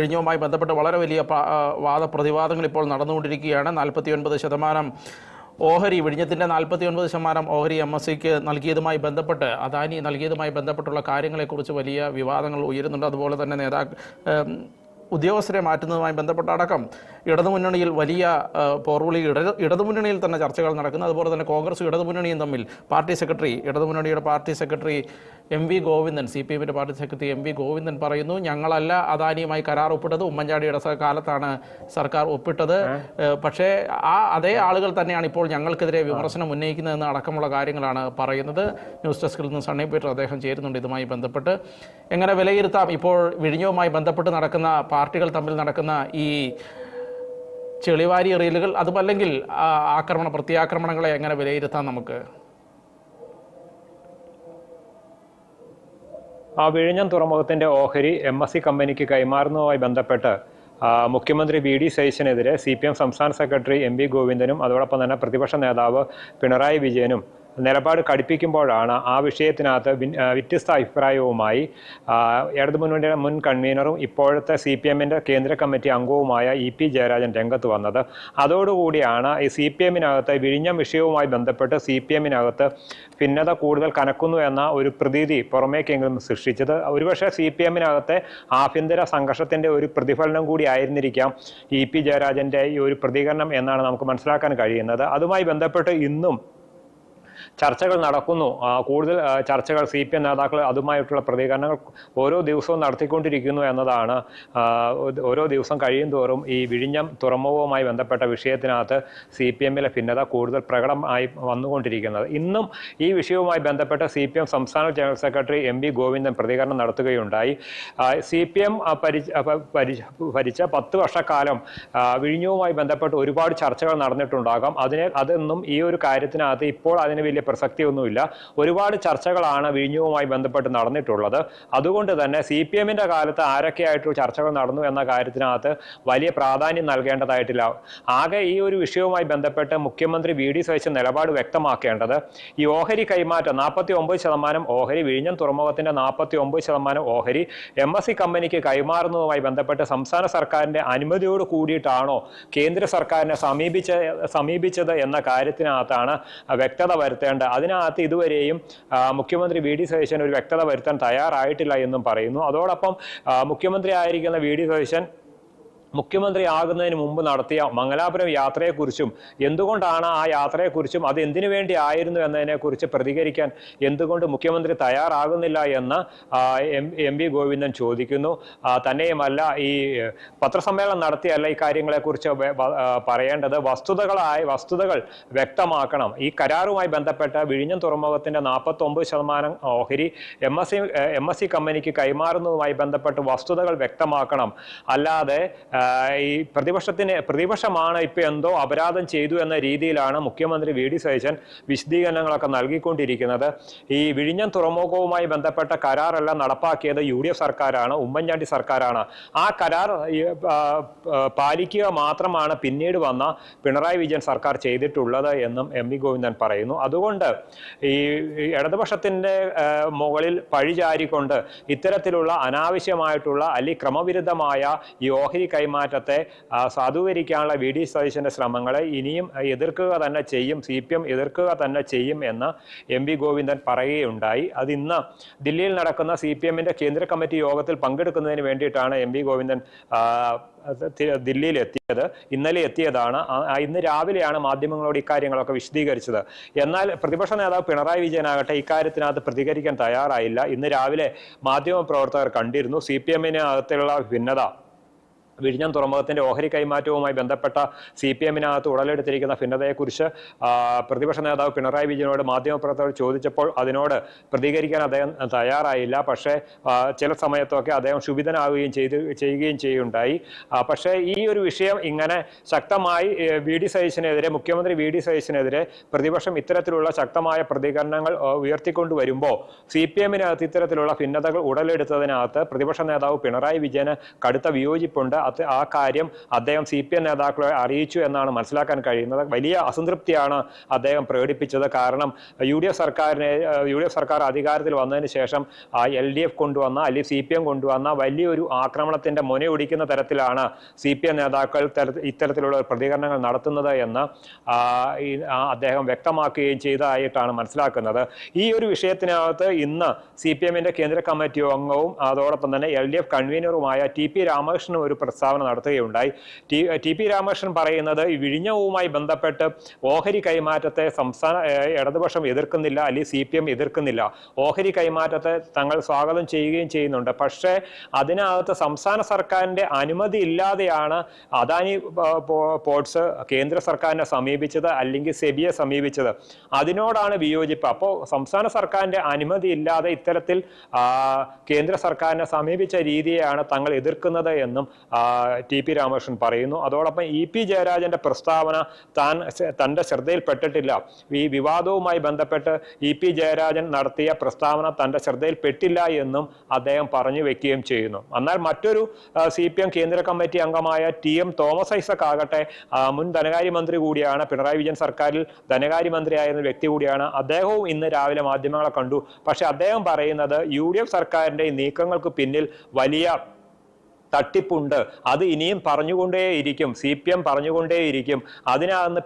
വിഴിഞ്ഞവുമായി ബന്ധപ്പെട്ട് വളരെ വലിയ വാദപ്രതിവാദങ്ങൾ ഇപ്പോൾ നടന്നുകൊണ്ടിരിക്കുകയാണ്. 49% ഓഹരി, വിഴിഞ്ഞത്തിൻ്റെ 49% ഓഹരി MSCക്ക് നൽകിയതുമായി ബന്ധപ്പെട്ട്, അദാനി നൽകിയതുമായി ബന്ധപ്പെട്ടുള്ള കാര്യങ്ങളെക്കുറിച്ച് വലിയ വിവാദങ്ങൾ ഉയരുന്നുണ്ട്. അതുപോലെ തന്നെ ഉദ്യോഗസ്ഥരെ മാറ്റുന്നതുമായി ബന്ധപ്പെട്ടടക്കം ഇടതുമുന്നണിയിൽ വലിയ പോർവിളി, ഇടതുമുന്നണിയിൽ തന്നെ ചർച്ചകൾ നടക്കുന്നു. അതുപോലെ തന്നെ കോൺഗ്രസ് ഇടതുമുന്നണിയും തമ്മിൽ ഇടതുമുന്നണിയുടെ പാർട്ടി സെക്രട്ടറി MV ഗോവിന്ദൻ, CPMൻ്റെ പാർട്ടി സെക്രട്ടറി MV ഗോവിന്ദൻ പറയുന്നു, ഞങ്ങളല്ല അദാനിയുമായി കരാർ ഒപ്പിട്ടത്, ഉമ്മൻചാണ്ടിയുടെ കാലത്താണ് സർക്കാർ ഒപ്പിട്ടത്. പക്ഷേ അതേ ആളുകൾ തന്നെയാണ് ഇപ്പോൾ ഞങ്ങൾക്കെതിരെ വിമർശനം ഉന്നയിക്കുന്നതെന്ന് അടക്കമുള്ള കാര്യങ്ങളാണ് പറയുന്നത്. ന്യൂസ് ഡെസ്കിൽ നിന്ന് സണ്ണി പീറ്റർ അദ്ദേഹം ചേരുന്നുണ്ട് ഇതുമായി ബന്ധപ്പെട്ട്. എങ്ങനെ വിലയിരുത്താം ഇപ്പോൾ വിഴിഞ്ഞവുമായി ബന്ധപ്പെട്ട് നടക്കുന്ന പാർട്ടികൾ തമ്മിൽ നടക്കുന്ന ഈ ചെളിവാരി എറിയലുകൾ, അതുമല്ലെങ്കിൽ പ്രത്യാക്രമണങ്ങളെ എങ്ങനെ വിലയിരുത്താം നമുക്ക്? വിഴിഞ്ഞം തുറമുഖത്തിന്റെ ഓഹരി MSC കമ്പനിക്ക് കൈമാറുന്നതുമായി ബന്ധപ്പെട്ട് മുഖ്യമന്ത്രി VD സതീശനെതിരെ CPM സംസ്ഥാന സെക്രട്ടറി MV ഗോവിന്ദനും അതോടൊപ്പം തന്നെ പ്രതിപക്ഷ നേതാവ് പിണറായി വിജയനും നിലപാട് കടുപ്പിക്കുമ്പോഴാണ് ആ വിഷയത്തിനകത്ത് വ്യത്യസ്ത അഭിപ്രായവുമായി ഇടതുമുന്നണിയുടെ മുൻ കൺവീനറും ഇപ്പോഴത്തെ CPMൻ്റെ കേന്ദ്ര കമ്മിറ്റി അംഗവുമായ EP ജയരാജൻ രംഗത്ത് വന്നത്. അതോടുകൂടിയാണ് ഈ CPMനകത്ത് വിഴിഞ്ഞം വിഷയവുമായി ബന്ധപ്പെട്ട് CPMനകത്ത് ഭിന്നത കൂടുതൽ കനക്കുന്നു എന്ന ഒരു പ്രതീതി പുറമേക്കെങ്കിലും സൃഷ്ടിച്ചത്. ഒരുപക്ഷെ CPMനകത്തെ ആഭ്യന്തര സംഘർഷത്തിൻ്റെ ഒരു പ്രതിഫലനം കൂടി ആയിരുന്നിരിക്കാം EP ജയരാജൻ്റെ ഈ ഒരു പ്രതികരണം എന്നാണ് നമുക്ക് മനസ്സിലാക്കാൻ കഴിയുന്നത്. അതുമായി ബന്ധപ്പെട്ട് ഇന്നും ചർച്ചകൾ നടക്കുന്നു. കൂടുതൽ ചർച്ചകൾ CPM നേതാക്കൾ അതുമായിട്ടുള്ള പ്രതികരണങ്ങൾ ഓരോ ദിവസവും നടത്തിക്കൊണ്ടിരിക്കുന്നു എന്നതാണ് ഓരോ ദിവസം കഴിയും തോറും ഈ വിഴിഞ്ഞം തുറമുഖവുമായി ബന്ധപ്പെട്ട വിഷയത്തിനകത്ത് CPMലെ ഭിന്നത കൂടുതൽ പ്രകടമായി വന്നുകൊണ്ടിരിക്കുന്നത്. ഇന്നും ഈ വിഷയവുമായി ബന്ധപ്പെട്ട CPM സംസ്ഥാന ജനറൽ സെക്രട്ടറി MV ഗോവിന്ദൻ പ്രതികരണം നടത്തുകയുണ്ടായി. CPM ഭരിച്ച 10 വർഷക്കാലം വിഴിഞ്ഞവുമായി ബന്ധപ്പെട്ട് ഒരുപാട് ചർച്ചകൾ നടന്നിട്ടുണ്ടാകാം. അതൊന്നും ഈ ഒരു കാര്യത്തിനകത്ത് ഇപ്പോൾ അതിന് വലിയ പ്രസക്തിയൊന്നുമില്ല. ഒരുപാട് ചർച്ചകളാണ് വിഴിഞ്ഞവുമായി ബന്ധപ്പെട്ട് നടന്നിട്ടുള്ളത്. അതുകൊണ്ട് തന്നെ CPMൻ്റെ കാലത്ത് ആരൊക്കെയായിട്ട് ചർച്ചകൾ നടന്നു എന്ന കാര്യത്തിനകത്ത് വലിയ പ്രാധാന്യം നൽകേണ്ടതായിട്ടില്ല. ആകെ ഈ ഒരു വിഷയവുമായി ബന്ധപ്പെട്ട് മുഖ്യമന്ത്രി VD സതീശൻ നിലപാട് വ്യക്തമാക്കേണ്ടത് ഈ ഓഹരി കൈമാറ്റം 49% ഓഹരി, വിഴിഞ്ഞം തുറമുഖത്തിന്റെ 49% ഓഹരി MSC കമ്പനിക്ക് കൈമാറുന്നതുമായി ബന്ധപ്പെട്ട് സംസ്ഥാന സർക്കാരിന്റെ അനുമതിയോട് കൂടിയിട്ടാണോ കേന്ദ്ര സർക്കാരിനെ സമീപിച്ചത് എന്ന കാര്യത്തിനകത്താണ് വ്യക്തത വരുത്തേണ്ടത്. അതിനകത്ത് ഇതുവരെയും മുഖ്യമന്ത്രി VD സതീശൻ ഒരു വ്യക്തത വരുത്താൻ തയ്യാറായിട്ടില്ല എന്നും പറയുന്നു. അതോടൊപ്പം മുഖ്യമന്ത്രി ആയിരിക്കുന്ന VD സതീശൻ മുഖ്യമന്ത്രി ആകുന്നതിന് മുമ്പ് നടത്തിയ മംഗലാപുരം യാത്രയെക്കുറിച്ചും എന്തുകൊണ്ടാണ് ആ യാത്രയെക്കുറിച്ചും അത് എന്തിനു വേണ്ടി ആയിരുന്നു എന്നതിനെക്കുറിച്ച് പ്രതികരിക്കാൻ എന്തുകൊണ്ട് മുഖ്യമന്ത്രി തയ്യാറാകുന്നില്ല എന്ന് MV ഗോവിന്ദൻ ചോദിക്കുന്നു. തന്നെയുമല്ല, ഈ പത്രസമ്മേളനം നടത്തിയല്ല ഈ കാര്യങ്ങളെക്കുറിച്ച് പറയേണ്ടത്, വസ്തുതകൾ വ്യക്തമാക്കണം. ഈ കരാറുമായി ബന്ധപ്പെട്ട വിഴിഞ്ഞം തുറമുഖത്തിന്റെ 49% ഓഹരി MSC കമ്പനിക്ക് കൈമാറുന്നതുമായി ബന്ധപ്പെട്ട് വസ്തുതകൾ വ്യക്തമാക്കണം. അല്ലാതെ ഈ പ്രതിപക്ഷമാണ് ഇപ്പൊ എന്തോ അപരാധം ചെയ്തു എന്ന രീതിയിലാണ് മുഖ്യമന്ത്രി VD സതീശൻ വിശദീകരണങ്ങളൊക്കെ നൽകിക്കൊണ്ടിരിക്കുന്നത്. ഈ വിഴിഞ്ഞം തുറമുഖവുമായി ബന്ധപ്പെട്ട കരാറെല്ലാം നടപ്പാക്കിയത് UDF സർക്കാരാണ്, ഉമ്മൻചാണ്ടി സർക്കാരാണ്. ആ കരാർ പാലിക്കുക മാത്രമാണ് പിന്നീട് വന്ന പിണറായി വിജയൻ സർക്കാർ ചെയ്തിട്ടുള്ളത് എന്നും MV ഗോവിന്ദൻ പറയുന്നു. അതുകൊണ്ട് ഈ ഇടതുപക്ഷത്തിന്റെ മുകളിൽ പഴിചാരിക്കൊണ്ട് ഇത്തരത്തിലുള്ള അനാവശ്യമായിട്ടുള്ള അല്ലെങ്കിൽ ക്രമവിരുദ്ധമായ ഈ ഓഹരി കൈമാറ്റത്തെ സാധൂകരിക്കാനുള്ള VD സതീശന്റെ ശ്രമങ്ങളെ ഇനിയും എതിർക്കുക തന്നെ ചെയ്യും, CPM എതിർക്കുക തന്നെ ചെയ്യും എന്ന് MV ഗോവിന്ദൻ പറയുകയുണ്ടായി. അത് ഇന്ന് ദില്ലിയിൽ നടക്കുന്ന CPMന്റെ കേന്ദ്ര കമ്മിറ്റി യോഗത്തിൽ പങ്കെടുക്കുന്നതിന് വേണ്ടിയിട്ടാണ് MV ഗോവിന്ദൻ ദില്ലിയിൽ എത്തിയത്. ഇന്നലെ എത്തിയതാണ്. ഇന്ന് രാവിലെയാണ് മാധ്യമങ്ങളോട് ഇക്കാര്യങ്ങളൊക്കെ വിശദീകരിച്ചത്. എന്നാൽ പ്രതിപക്ഷ നേതാവ് പിണറായി വിജയനാകട്ടെ ഇക്കാര്യത്തിനകത്ത് പ്രതികരിക്കാൻ തയ്യാറായില്ല. ഇന്ന് രാവിലെ മാധ്യമപ്രവർത്തകർ കണ്ടിരുന്നു CPMനകത്തുള്ള ഭിന്നത, വിഴിഞ്ഞം തുറമുഖത്തിന്റെ ഓഹരി കൈമാറ്റവുമായി ബന്ധപ്പെട്ട CPMനകത്ത് ഉടലെടുത്തിരിക്കുന്ന ഭിന്നതയെക്കുറിച്ച് പ്രതിപക്ഷ നേതാവ് പിണറായി വിജയനോട് മാധ്യമപ്രവർത്തകർ ചോദിച്ചപ്പോൾ അതിനോട് പ്രതികരിക്കാൻ അദ്ദേഹം തയ്യാറായില്ല. പക്ഷേ ചില സമയത്തൊക്കെ അദ്ദേഹം ക്ഷുഭിതനാവുകയും ചെയ്യുകയുണ്ടായി. പക്ഷേ ഈ ഒരു വിഷയം ഇങ്ങനെ ശക്തമായി മുഖ്യമന്ത്രി VD സതീശനെതിരെ പ്രതിപക്ഷം ഇത്തരത്തിലുള്ള ശക്തമായ പ്രതികരണങ്ങൾ ഉയർത്തിക്കൊണ്ടുവരുമ്പോൾ CPMനകത്ത് ഇത്തരത്തിലുള്ള ഭിന്നതകൾ ഉടലെടുത്തതിനകത്ത് പ്രതിപക്ഷ നേതാവ് പിണറായി വിജയന് കടുത്ത വിയോജിപ്പുണ്ട്. ആ കാര്യം അദ്ദേഹം CPM നേതാക്കളെ അറിയിച്ചു എന്നാണ് മനസ്സിലാക്കാൻ കഴിയുന്നത്. വലിയ അസംതൃപ്തിയാണ് അദ്ദേഹം പ്രകടിപ്പിച്ചത്. കാരണം UDF സർക്കാർ അധികാരത്തിൽ വന്നതിന് ശേഷം LDF കൊണ്ടുവന്ന അല്ലെങ്കിൽ CPM കൊണ്ടുവന്ന വലിയൊരു ആക്രമണത്തിന്റെ മുനയൊടിക്കുന്ന തരത്തിലാണ് CPM നേതാക്കൾ ഇത്തരത്തിലുള്ള പ്രതികരണങ്ങൾ നടത്തുന്നത് എന്ന് അദ്ദേഹം വ്യക്തമാക്കുകയും ചെയ്തതായിട്ടാണ് മനസ്സിലാക്കുന്നത്. ഈ ഒരു വിഷയത്തിനകത്ത് ഇന്ന് CPM-ന്റെ കേന്ദ്ര കമ്മിറ്റി അംഗവും അതോടൊപ്പം തന്നെ LDF കൺവീനറുമായ TP രാമകൃഷ്ണൻ ഒരു പ്രസ്താവന നടത്തുകയുണ്ടായി. TP രാമകൃഷ്ണൻ പറയുന്നത് വിഴിഞ്ഞവുമായി ബന്ധപ്പെട്ട് ഓഹരി കൈമാറ്റത്തെ സംസ്ഥാന ഇടതുപക്ഷം എതിർക്കുന്നില്ല, അല്ലെങ്കിൽ CPM എതിർക്കുന്നില്ല. ഓഹരി കൈമാറ്റത്തെ തങ്ങൾ സ്വാഗതം ചെയ്യുകയും ചെയ്യുന്നുണ്ട്. പക്ഷേ അതിനകത്ത് സംസ്ഥാന സർക്കാരിന്റെ അനുമതി ഇല്ലാതെയാണ് അദാനി പോർട്സ് കേന്ദ്ര സർക്കാരിനെ സമീപിച്ചത്, അല്ലെങ്കിൽ സെബിയെ സമീപിച്ചത്. അതിനോടാണ് വിയോജിപ്പ്. അപ്പോൾ സംസ്ഥാന സർക്കാരിന്റെ അനുമതി ഇല്ലാതെ ഇത്തരത്തിൽ കേന്ദ്ര സർക്കാരിനെ സമീപിച്ച രീതിയെയാണ് തങ്ങൾ എതിർക്കുന്നത് എന്നും TP രാമകൃഷ്ണൻ പറയുന്നു. അതോടൊപ്പം EP ജയരാജന്റെ പ്രസ്താവന തന്റെ ശ്രദ്ധയിൽപ്പെട്ടിട്ടില്ല. ഈ വിവാദവുമായി ബന്ധപ്പെട്ട് EP ജയരാജൻ നടത്തിയ പ്രസ്താവന തന്റെ ശ്രദ്ധയിൽപ്പെട്ടില്ല എന്നും അദ്ദേഹം പറഞ്ഞു വെക്കുകയും ചെയ്യുന്നു. എന്നാൽ മറ്റൊരു CPM കേന്ദ്ര കമ്മിറ്റി അംഗമായ TM തോമസ് ഐസക് ആകട്ടെ മുൻ ധനകാര്യമന്ത്രി കൂടിയാണ്, പിണറായി വിജയൻ സർക്കാരിൽ ധനകാര്യമന്ത്രിയായിരുന്ന വ്യക്തി കൂടിയാണ്. അദ്ദേഹവും ഇന്ന് രാവിലെ മാധ്യമങ്ങളെ കണ്ടു. പക്ഷെ അദ്ദേഹം പറയുന്നത് UDF സർക്കാരിന്റെ നീക്കങ്ങൾക്ക് പിന്നിൽ വലിയ തട്ടിപ്പുണ്ട്, അത് ഇനിയും പറഞ്ഞുകൊണ്ടേയിരിക്കും, CPM പറഞ്ഞുകൊണ്ടേയിരിക്കും, അതിനകത്ത്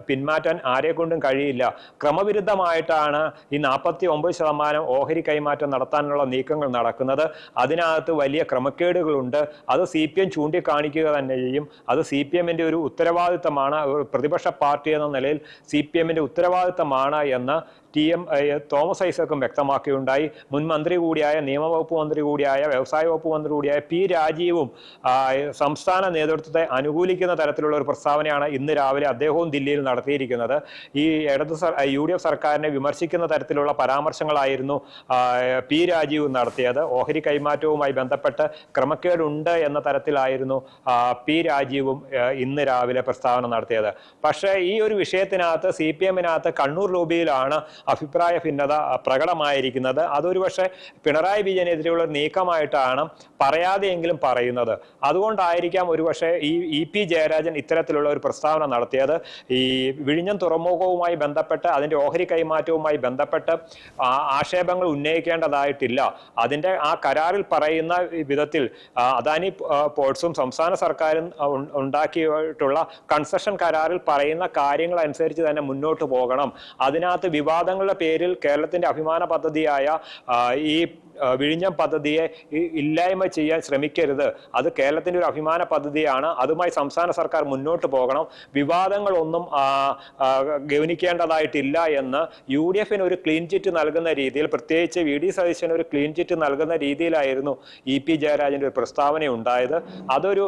പിന്മാറ്റാൻ ആരെക്കൊണ്ടും കഴിയില്ല. ക്രമവിരുദ്ധമായിട്ടാണ് ഈ 49% ഓഹരി കൈമാറ്റം നടത്താനുള്ള നീക്കങ്ങൾ നടക്കുന്നത്. അതിനകത്ത് വലിയ ക്രമക്കേടുകളുണ്ട്. അത് CPM ചൂണ്ടിക്കാണിക്കുക തന്നെ ചെയ്യും. അത് CPM-ന്റെ ഒരു ഉത്തരവാദിത്തമാണ്, പ്രതിപക്ഷ പാർട്ടി എന്ന നിലയിൽ CPM-ന്റെ ഉത്തരവാദിത്തമാണ് എന്ന് TM തോമസ് ഐസക്കും വ്യക്തമാക്കുകയുണ്ടായി. മുൻ മന്ത്രി കൂടിയായ, നിയമവകുപ്പ് മന്ത്രി കൂടിയായ, വ്യവസായ വകുപ്പ് മന്ത്രി കൂടിയായ P രാജീവും സംസ്ഥാന നേതൃത്വത്തെ അനുകൂലിക്കുന്ന തരത്തിലുള്ള ഒരു പ്രസ്താവനയാണ് ഇന്ന് രാവിലെ അദ്ദേഹവും ദില്ലിയിൽ നടത്തിയിരിക്കുന്നത്. ഈ UDF സർക്കാരിനെ വിമർശിക്കുന്ന തരത്തിലുള്ള പരാമർശങ്ങളായിരുന്നു P രാജീവ് നടത്തിയത്. ഓഹരി കൈമാറ്റവുമായി ബന്ധപ്പെട്ട് ക്രമക്കേടുണ്ട് എന്ന തരത്തിലായിരുന്നു P രാജീവും ഇന്ന് രാവിലെ പ്രസ്താവന നടത്തിയത്. പക്ഷേ ഈ ഒരു വിഷയത്തിനകത്ത് CPM-നകത്ത് കണ്ണൂർ ലോബിയിലാണ് അഭിപ്രായ ഭിന്നത പ്രകടമായിരിക്കുന്നത്. അതൊരു പക്ഷേ പിണറായി വിജയനെതിരെയുള്ള നീക്കമായിട്ടാണ് പറയാതെയെങ്കിലും പറയുന്നത്. അതുകൊണ്ടായിരിക്കാം ഒരുപക്ഷെ ഈ EP ജയരാജൻ ഇത്തരത്തിലുള്ള ഒരു പ്രസ്താവന നടത്തിയത്. ഈ വിഴിഞ്ഞം തുറമുഖവുമായി ബന്ധപ്പെട്ട് അതിൻ്റെ ഓഹരി കൈമാറ്റവുമായി ബന്ധപ്പെട്ട് ആക്ഷേപങ്ങൾ ഉന്നയിക്കേണ്ടതായിട്ടില്ല. അതിൻ്റെ ആ കരാറിൽ പറയുന്ന വിധത്തിൽ അദാനി പോർട്സും സംസ്ഥാന സർക്കാരും ഉണ്ടാക്കിയിട്ടുള്ള കൺസെഷൻ കരാറിൽ പറയുന്ന കാര്യങ്ങൾ അനുസരിച്ച് തന്നെ മുന്നോട്ട് പോകണം. അതിനകത്ത് വിവാദങ്ങളുടെ പേരിൽ കേരളത്തിന്റെ അഭിമാന പദ്ധതിയായ ഈ വിഴിഞ്ഞം പദ്ധതിയെ ഇല്ലായ്മ ചെയ്യാൻ ശ്രമിക്കരുത്. അത് കേരളത്തിന്റെ ഒരു അഭിമാന പദ്ധതിയാണ്. അതുമായി സംസ്ഥാന സർക്കാർ മുന്നോട്ട് പോകണം. വിവാദങ്ങളൊന്നും ഗൗനിക്കേണ്ടതായിട്ടില്ല എന്ന് UDF-ന് ഒരു ക്ലീൻ ചിറ്റ് നൽകുന്ന രീതിയിൽ, പ്രത്യേകിച്ച് VD സതീശന് ഒരു ക്ലീൻ ചിറ്റ് നൽകുന്ന രീതിയിലായിരുന്നു EP ജയരാജന്റെ ഒരു പ്രസ്താവന ഉണ്ടായത്. അതൊരു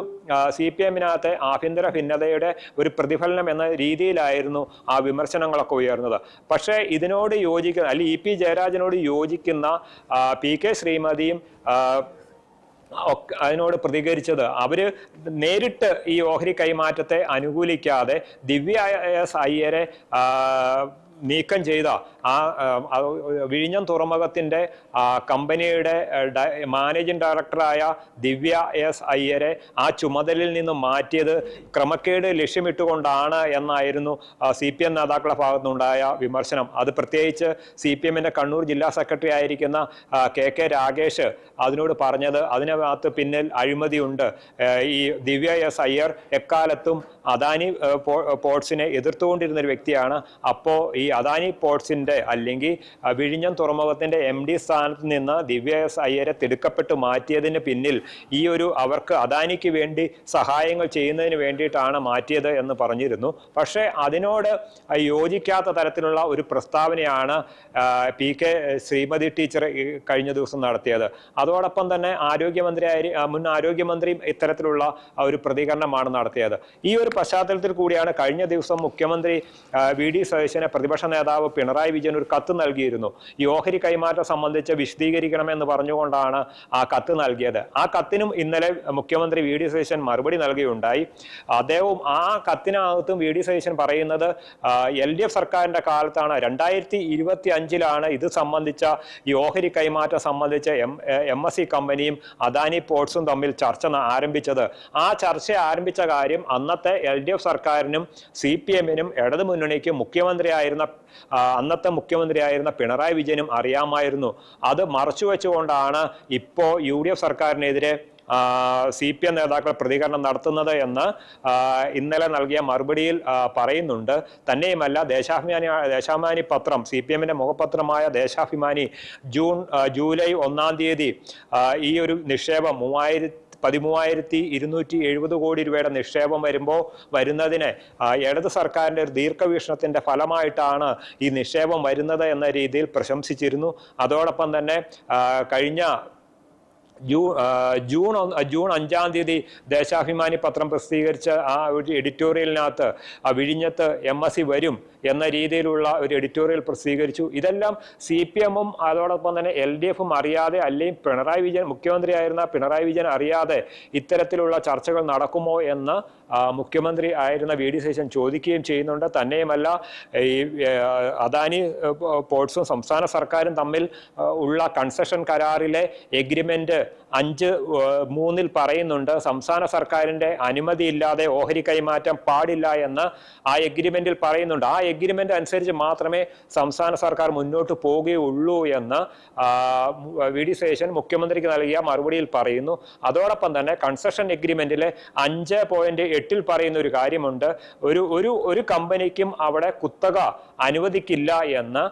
CPM-നകത്തെ ആഭ്യന്തര ഭിന്നതയുടെ ഒരു പ്രതിഫലനം എന്ന രീതിയിലായിരുന്നു ആ വിമർശനങ്ങളൊക്കെ ഉയർന്നത്. പക്ഷേ ഇതിനോട് യോജിക്കുന്ന, അല്ലെങ്കിൽ EP ജയരാജനോട് യോജിക്കുന്ന PK ശ്രീമതിയും അതിനോട് പ്രതികരിച്ചത്, അവര് നേരിട്ട് ഈ ഓഹരി കൈമാറ്റത്തെ അനുകൂലിക്കാതെ ദിവ്യ എസ് അയ്യരെ നീക്കം ചെയ്ത വിഴിഞ്ഞം തുറമുഖത്തിന്റെ കമ്പനിയുടെ മാനേജിംഗ് ഡയറക്ടറായ ദിവ്യ എസ് അയ്യരെ ആ ചുമതലയിൽ നിന്ന് മാറ്റിയത് ക്രമക്കേട് ലക്ഷ്യമിട്ടുകൊണ്ടാണ് എന്നായിരുന്നു CPM നേതാക്കളുടെ ഭാഗത്തുനിന്നുണ്ടായ വിമർശനം. അത് പ്രത്യേകിച്ച് CPM-ന്റെ കണ്ണൂർ ജില്ലാ സെക്രട്ടറി ആയിരിക്കുന്ന KK രാഗേഷ് അതിനോട് പറഞ്ഞത്, അതിനകത്ത് പിന്നിൽ അഴിമതിയുണ്ട്. ഈ ദിവ്യ എസ് അയ്യർ എക്കാലത്തും അദാനി പോർട്സിനെ എതിർത്തുകൊണ്ടിരുന്ന ഒരു വ്യക്തിയാണ്. അപ്പോൾ ഈ അദാനി പോർട്സിന്റെ അല്ലെങ്കിൽ വിഴിഞ്ഞം തുറമുഖത്തിന്റെ MD സ്ഥാനത്ത് നിന്ന് ദിവ്യ എസ് അയ്യരെ തിടുക്കപ്പെട്ട് മാറ്റിയതിന് പിന്നിൽ ഈ ഒരു അവർക്ക് അദാനിക്ക് വേണ്ടി സഹായങ്ങൾ ചെയ്യുന്നതിന് വേണ്ടിയിട്ടാണ് മാറ്റിയത് എന്ന് പറഞ്ഞിരുന്നു. പക്ഷേ അതിനോട് യോജിക്കാത്ത തരത്തിലുള്ള ഒരു പ്രസ്താവനയാണ് PK ശ്രീമതി ടീച്ചർ കഴിഞ്ഞ ദിവസം നടത്തിയത്. അതോടൊപ്പം തന്നെ മുൻ ആരോഗ്യമന്ത്രിയും ഇത്തരത്തിലുള്ള ഒരു പ്രതികരണമാണ് നടത്തിയത്. ഈ ഒരു പശ്ചാത്തലത്തിൽ കൂടിയാണ് കഴിഞ്ഞ ദിവസം മുഖ്യമന്ത്രി VD സതീശനെ പ്രതിപക്ഷ പ്രതിപക്ഷ നേതാവ് പിണറായി വിജയൻ ഒരു കത്ത് നൽകിയിരുന്നു. ഈ ഓഹരി കൈമാറ്റം സംബന്ധിച്ച് വിശദീകരിക്കണമെന്ന് പറഞ്ഞുകൊണ്ടാണ് ആ കത്ത് നൽകിയത്. ആ കത്തിനും ഇന്നലെ മുഖ്യമന്ത്രി വി ഡി സതീശൻ മറുപടി നൽകുകയുണ്ടായി. അദ്ദേഹവും ആ കത്തിനകത്തും വി ഡി സതീശൻ പറയുന്നത് LDF സർക്കാരിന്റെ കാലത്താണ് 2025 ഇത് സംബന്ധിച്ച ഈ ഓഹരി കൈമാറ്റം സംബന്ധിച്ച് MSC കമ്പനിയും അദാനി പോർട്സും തമ്മിൽ ചർച്ച ആരംഭിച്ചത്. ആ ചർച്ച ആരംഭിച്ച കാര്യം അന്നത്തെ LDF സർക്കാരിനും CPM-നും ഇടതുമുന്നണിക്കും അന്നത്തെ മുഖ്യമന്ത്രിയായിരുന്ന പിണറായി വിജയനും അറിയാമായിരുന്നു. അത് മറച്ചുവെച്ചുകൊണ്ടാണ് ഇപ്പോൾ UDF സർക്കാരിനെതിരെ CPM നേതാക്കൾ പ്രതികരണം നടത്തുന്നത് ഇന്നലെ നൽകിയ മറുപടിയിൽ പറയുന്നുണ്ട്. തന്നെയുമല്ല, ദേശാഭിമാനി പത്രം, CPM-ന്റെ മുഖപത്രമായ ദേശാഭിമാനി ജൂലൈ 1-ാം തീയതി ഈ ഒരു നിക്ഷേപം 13,270 കോടി രൂപയുടെ നിക്ഷേപം വരുന്നതിന് ഇടത് സർക്കാരിന്റെ ഒരു ദീർഘവീക്ഷണത്തിന്റെ ഫലമായിട്ടാണ് ഈ നിക്ഷേപം വരുന്നത് എന്ന രീതിയിൽ പ്രശംസിച്ചിരുന്നു. അതോടൊപ്പം തന്നെ കഴിഞ്ഞ ജൂൺ 5-ാം തീയതി ദേശാഭിമാനി പത്രം പ്രസിദ്ധീകരിച്ച ആ ഒരു എഡിറ്റോറിയലിനകത്ത് വിഴിഞ്ഞത്ത് MSC വരും എന്ന രീതിയിലുള്ള ഒരു എഡിറ്റോറിയൽ പ്രസിദ്ധീകരിച്ചു. ഇതെല്ലാം CPM-ഉം അതോടൊപ്പം തന്നെ LDF-ഉം അറിയാതെ, അല്ലെങ്കിൽ മുഖ്യമന്ത്രിയായിരുന്ന പിണറായി വിജയൻ അറിയാതെ ഇത്തരത്തിലുള്ള ചർച്ചകൾ നടക്കുമോ എന്ന് മുഖ്യമന്ത്രി ആയിരുന്ന വി ഡി സതീശൻ ചോദിക്കുകയും ചെയ്യുന്നുണ്ട്. തന്നെയുമല്ല, ഈ അദാനി പോർട്സും സംസ്ഥാന സർക്കാരും തമ്മിൽ ഉള്ള കൺസെഷൻ കരാറിലെ എഗ്രിമെന്റ് 5(3) പറയുന്നുണ്ട് സംസ്ഥാന സർക്കാരിന്റെ അനുമതിയില്ലാതെ ഓഹരി കൈമാറ്റം പാടില്ല എന്ന് ആ എഗ്രിമെന്റിൽ പറയുന്നുണ്ട്. ആ എഗ്രിമെന്റ് അനുസരിച്ച് മാത്രമേ സംസ്ഥാന സർക്കാർ മുന്നോട്ട് പോവുകയുള്ളൂ എന്ന് വി ഡി സതീശൻ മുഖ്യമന്ത്രിക്ക് നൽകിയ മറുപടിയിൽ പറയുന്നു. അതോടൊപ്പം തന്നെ കൺസെഷൻ എഗ്രിമെന്റിലെ 5.8 പറയുന്ന ഒരു കാര്യമുണ്ട്. ഒരു കമ്പനിക്കും അവിടെ കുത്തക അനുവദിക്കില്ല എന്ന്,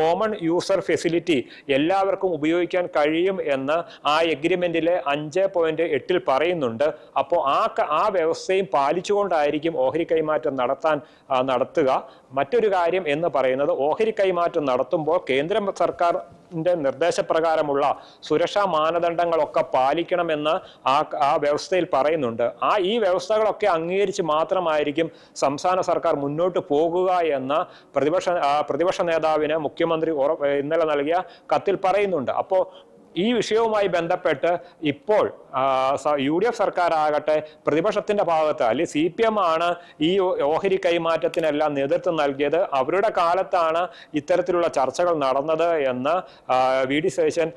കോമൺ യൂസർ ഫെസിലിറ്റി എല്ലാവർക്കും ഉപയോഗിക്കാൻ കഴിയും എന്ന് ആ എഗ്രിമെന്റിലെ 5.8 പറയുന്നുണ്ട്. അപ്പോൾ ആ വ്യവസ്ഥയും പാലിച്ചുകൊണ്ടായിരിക്കും ഓഹരി കൈമാറ്റം നടത്തുക. മറ്റൊരു കാര്യം എന്ന് പറയുന്നത്, ഓഹരി കൈമാറ്റം നടത്തുമ്പോൾ കേന്ദ്ര സർക്കാരിന്റെ നിർദ്ദേശപ്രകാരമുള്ള സുരക്ഷാ മാനദണ്ഡങ്ങളൊക്കെ പാലിക്കണമെന്ന് ആ വ്യവസ്ഥയിൽ പറയുന്നുണ്ട്. ഈ വ്യവസ്ഥകളൊക്കെ അംഗീകരിച്ച് മാത്രമായിരിക്കും സംസ്ഥാന സർക്കാർ മുന്നോട്ട് പോകുക എന്ന് പ്രതിപക്ഷ നേതാവിന് മുഖ്യമന്ത്രി ഇന്നലെ നൽകിയ കത്തിൽ പറയുന്നുണ്ട്. അപ്പോൾ ഈ വിഷയവുമായി ബന്ധപ്പെട്ട് ഇപ്പോൾ UDF സർക്കാർ ആകട്ടെ പ്രതിപക്ഷത്തിന്റെ ഭാഗത്ത്, അല്ലെങ്കിൽ CPM ആണ് ഈ ഓഹരി കൈമാറ്റത്തിനെല്ലാം നേതൃത്വം നൽകിയത്, അവരുടെ കാലത്താണ് ഇത്തരത്തിലുള്ള ചർച്ചകൾ നടന്നത് എന്ന് വി ഡി സതീശൻ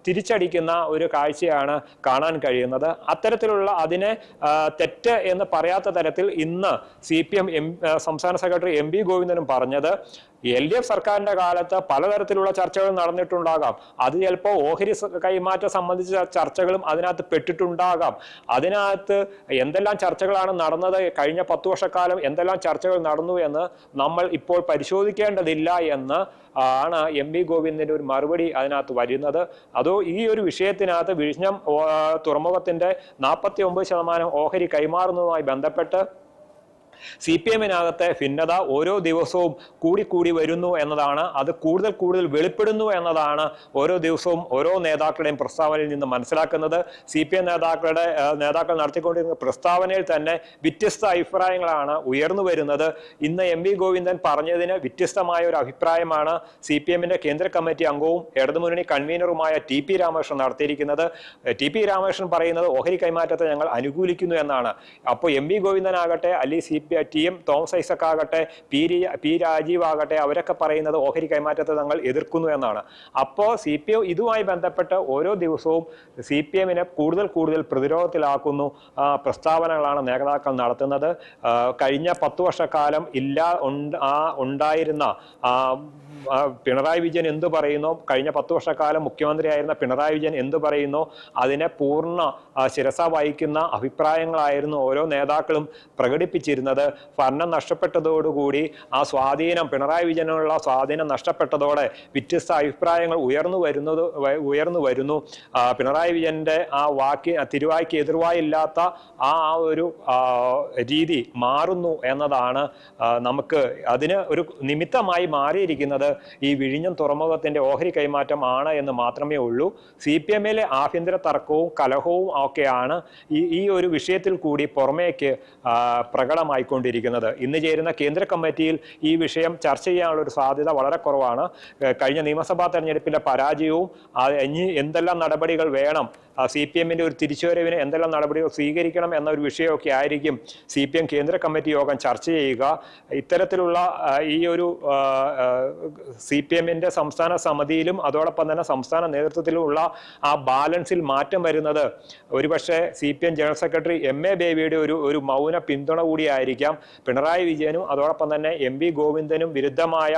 തിരിച്ചടിക്കുന്ന ഒരു കാഴ്ചയാണ് കാണാൻ കഴിയുന്നത്. അത്തരത്തിലുള്ള അതിനെ തെറ്റ് എന്ന് പറയാത്ത തരത്തിൽ ഇന്ന് CPM സംസ്ഥാന സെക്രട്ടറി MB ഗോവിന്ദനും പറഞ്ഞത്, LDF സർക്കാരിന്റെ കാലത്ത് പലതരത്തിലുള്ള ചർച്ചകൾ നടന്നിട്ടുണ്ടാകാം. അത് ചിലപ്പോൾ ഓഹരി കൈമാറ്റം സംബന്ധിച്ച ചർച്ചകളും അതിനകത്ത് പെട്ടിട്ടുണ്ടാകാം. അതിനകത്ത് എന്തെല്ലാം ചർച്ചകളാണ് നടന്നത്, കഴിഞ്ഞ 10 വർഷക്കാലം എന്തെല്ലാം ചർച്ചകൾ നടന്നു എന്ന് നമ്മൾ ഇപ്പോൾ പരിശോധിക്കേണ്ടതില്ല എന്ന് ആണ് MB ഗോവിന്ദന്റെ ഒരു മറുപടി അതിനകത്ത് വരുന്നത്. അതോ ഈ ഒരു വിഷയത്തിനകത്ത് വിഴിഞ്ഞം തുറമുഖത്തിന്റെ 49% ഓഹരി കൈമാറുന്നതുമായി ബന്ധപ്പെട്ട് CPM-നകത്തെ ഭിന്നത ഓരോ ദിവസവും കൂടി വരുന്നു എന്നതാണ്, അത് കൂടുതൽ വെളിപ്പെടുന്നു എന്നതാണ് ഓരോ ദിവസവും ഓരോ നേതാക്കളുടെയും പ്രസ്താവനയിൽ നിന്ന് മനസ്സിലാക്കുന്നത്. CPM നേതാക്കൾ നടത്തിക്കൊണ്ടിരുന്ന പ്രസ്താവനയിൽ തന്നെ വ്യത്യസ്ത അഭിപ്രായങ്ങളാണ് ഉയർന്നു വരുന്നത്. ഇന്ന് MB ഗോവിന്ദൻ പറഞ്ഞതിന് വ്യത്യസ്തമായ ഒരു അഭിപ്രായമാണ് CPM-ന്റെ കേന്ദ്ര കമ്മിറ്റി അംഗവും ഇടതുമുന്നണി കൺവീനറുമായ TP രാമകൃഷ്ണൻ നടത്തിയിരിക്കുന്നത്. TP രാമകൃഷ്ണൻ പറയുന്നത് ഓഹരി കൈമാറ്റത്തെ ഞങ്ങൾ അനുകൂലിക്കുന്നു എന്നാണ്. അപ്പോൾ MB ഗോവിന്ദനാകട്ടെ, അല്ലെങ്കിൽ TM തോമസ് ഐസക് ആകട്ടെ, പി രാജീവ് ആകട്ടെ, അവരൊക്കെ പറയുന്നത് ഓഹരി കൈമാറ്റത്തെ തങ്ങൾ എതിർക്കുന്നു എന്നാണ്. അപ്പോൾ CPM ഇതുമായി ബന്ധപ്പെട്ട് ഓരോ ദിവസവും CPM-നെ കൂടുതൽ പ്രതിരോധത്തിലാക്കുന്നു പ്രസ്താവനകളാണ് നേതാക്കൾ നടത്തുന്നത്. കഴിഞ്ഞ 10 വർഷക്കാലം ഉണ്ടായിരുന്ന പിണറായി വിജയൻ എന്തു പറയുന്നു, കഴിഞ്ഞ 10 വർഷക്കാലം മുഖ്യമന്ത്രിയായിരുന്ന പിണറായി വിജയൻ എന്തു പറയുന്നു, അതിനെ പൂർണ്ണ ശിരസ വഹിക്കുന്ന അഭിപ്രായങ്ങളായിരുന്നു ഓരോ നേതാക്കളും പ്രകടിപ്പിച്ചിരുന്നത്. ഭരണം നഷ്ടപ്പെട്ടതോടുകൂടി ആ സ്വാധീനം, പിണറായി വിജയനുള്ള സ്വാധീനം നഷ്ടപ്പെട്ടതോടെ വ്യത്യസ്ത അഭിപ്രായങ്ങൾ ഉയർന്നു വരുന്നു. പിണറായി വിജയന്റെ ആ തിരുവായ്ക്ക് എതിർവായില്ലാത്ത ആ ഒരു രീതി മാറുന്നു എന്നതാണ് നമുക്ക് അതിന് ഒരു നിമിത്തമായി മാറിയിരിക്കുന്നത്. ഈ വിഴിഞ്ഞം തുറമുഖത്തിന്റെ ഓഹരി കൈമാറ്റം ആണ് എന്ന് മാത്രമേ ഉള്ളൂ. CPM-ലെ ആഭ്യന്തര തർക്കവും കലഹവും ഒക്കെയാണ് ഈ ഒരു വിഷയത്തിൽ കൂടി പുറമേക്ക് പ്രകടമായി വ്യക്തമായിക്കൊണ്ടിരിക്കുന്നത്. ഇന്ന് ചേരുന്ന കേന്ദ്ര കമ്മിറ്റിയിൽ ഈ വിഷയം ചർച്ച ചെയ്യാനുള്ള ഒരു സാധ്യത വളരെ കുറവാണ്. കഴിഞ്ഞ നിയമസഭാ തെരഞ്ഞെടുപ്പിലെ പരാജയവും ഇനി എന്തെല്ലാം നടപടികൾ വേണം, CPM-ന്റെ ഒരു തിരിച്ചുവരവിന് എന്തെല്ലാം നടപടികൾ സ്വീകരിക്കണം എന്ന ഒരു വിഷയമൊക്കെ ആയിരിക്കും CPM കേന്ദ്ര കമ്മിറ്റി യോഗം ചർച്ച ചെയ്യുക. ഇത്തരത്തിലുള്ള ഈ ഒരു CPM-ന്റെ സംസ്ഥാന സമിതിയിലും അതോടൊപ്പം തന്നെ സംസ്ഥാന നേതൃത്വത്തിലുമുള്ള ആ ബാലൻസിൽ മാറ്റം വരുന്നത് ഒരുപക്ഷെ CPM ജനറൽ സെക്രട്ടറി MA ബേബിയുടെ ഒരു മൗന പിന്തുണ കൂടിയായിരിക്കാം. പിണറായി വിജയനും അതോടൊപ്പം തന്നെ MV ഗോവിന്ദനും വിരുദ്ധമായ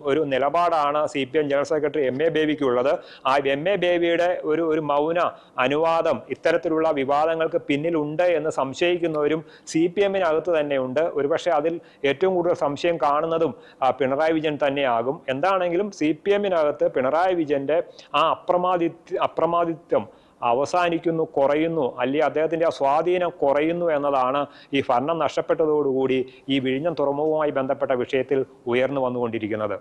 ഒരു നിലപാടാണ് CPM ജനറൽ സെക്രട്ടറി MA ബേബിക്കുള്ളത്. ആ MA ബേബിയുടെ ഒരു മൗന അനുവാദം ഇത്തരത്തിലുള്ള വിവാദങ്ങൾക്ക് പിന്നിലുണ്ട് എന്ന് സംശയിക്കുന്നവരും CPM-നകത്ത് തന്നെയുണ്ട്. ഒരുപക്ഷെ അതിൽ ഏറ്റവും കൂടുതൽ സംശയം കാണുന്നതും പിണറായി വിജയൻ തന്നെയാകും. എന്താണെങ്കിലും CPM-നകത്ത് പിണറായി വിജയന്റെ ആ അപ്രമാദിത്വം അവസാനിക്കുന്നു, കുറയുന്നു, അല്ലെങ്കിൽ അദ്ദേഹത്തിന്റെ ആ സ്വാധീനം കുറയുന്നു എന്നതാണ് ഈ ഭരണം നഷ്ടപ്പെട്ടതോടുകൂടി ഈ വിഴിഞ്ഞം തുറമുഖവുമായി ബന്ധപ്പെട്ട വിഷയത്തിൽ ഉയർന്നു വന്നുകൊണ്ടിരിക്കുന്നത്.